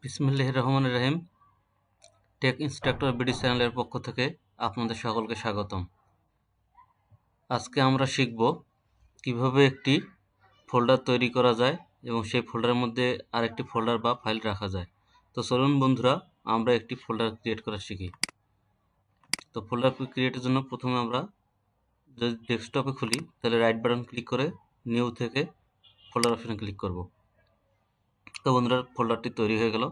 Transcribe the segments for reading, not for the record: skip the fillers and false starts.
বিসমিল্লাহির রহমানির রহিম। Take instructor BD চ্যানেলের পক্ষ থেকে আপনাদের সকলকে স্বাগতম। আজকে আমরা শিখব কিভাবে একটি ফোল্ডার তৈরি করা যায় এবং সেই ফোল্ডারের মধ্যে আরেকটি ফোল্ডার বা ফাইল রাখা যায়। তো চলুন বন্ধুরা, আমরা একটি ফোল্ডার ক্রিয়েট করা শিখি। তো ফোল্ডার ক্রিয়েটের জন্য প্রথমে আমরা যদি ডেস্কটপে খুলি তাহলে রাইট বাটন ক্লিক করে নিউ থেকে ফোল্ডার অপশনে ক্লিক করব। তো বন্ধুরা, ফোল্ডারটি তৈরি হয়ে গেল।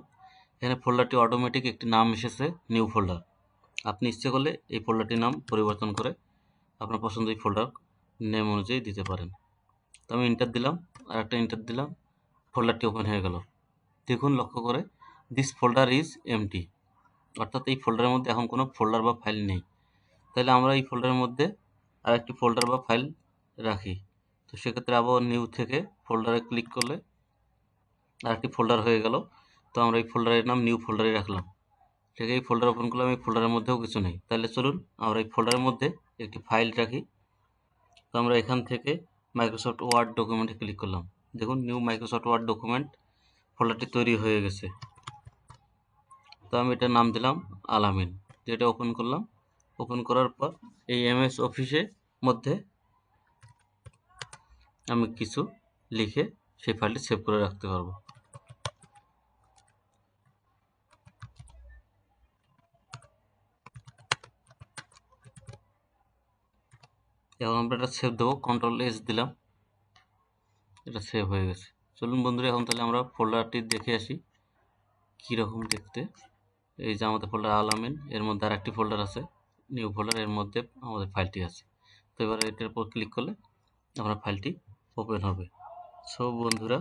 এখানে ফোল্ডারটি অটোমেটিক একটি নাম এসেছে, নিউ ফোল্ডার। আপনি ইচ্ছে করলে এই ফোল্ডারটির নাম পরিবর্তন করে আপনার পছন্দের ফোল্ডার নেম অনুযায়ী দিতে পারেন। তো আমি এন্টার দিলাম, আর একটা এন্টার দিলাম, ফোল্ডারটি ওপেন হয়ে গেল। দেখুন, লক্ষ্য করে দিস ফোল্ডার ইজ এমটি, অর্থাৎ এই ফোল্ডারের মধ্যে এখন কোনো ফোল্ডার বা ফাইল নেই। তাহলে আমরা এই ফোল্ডারের মধ্যে আরেকটি ফোল্ডার বা ফাইল রাখি। তো সেক্ষেত্রে আবার নিউ থেকে ফোল্ডারে ক্লিক করলে আরেকটি ফোল্ডার হয়ে গেল। তো আমরা এই ফোল্ডারের নাম নিউ ফোল্ডারে রাখলাম। ঠিক এই ফোল্ডার ওপেন করলাম, এই ফোল্ডারের মধ্যেও কিছু নেই। তাহলে চলুন আমরা এই ফোল্ডারের মধ্যে একটি ফাইল রাখি। তো আমরা এখান থেকে মাইক্রোসফট ওয়ার্ড ডকুমেন্টে ক্লিক করলাম। দেখুন, নিউ মাইক্রোসফট ওয়ার্ড ডকুমেন্ট ফোল্ডারটি তৈরি হয়ে গেছে। তো আমি এটার নাম দিলাম আলামিন। এটা ওপেন করলাম। ওপেন করার পর এই এমএস অফিসে মধ্যে আমি কিছু লিখে সেই ফাইলটি সেভ করে রাখতে পারবো। এখন আমরা এটা সেভ দেবো, Ctrl+S দিলাম, এটা সেভ হয়ে গেছে। চলুন বন্ধুরা, এখন তাহলে আমরা ফোল্ডারটি দেখে আসি কীরকম দেখতে। এই যে আমাদের ফোল্ডার আলামিন, এর মধ্যে আর একটি ফোল্ডার আছে নিউ ফোল্ডার, এর মধ্যে আমাদের ফাইলটি আছে। তো এবার এটার উপর ক্লিক করলে আপনার ফাইলটি ওপেন হবে। সো বন্ধুরা,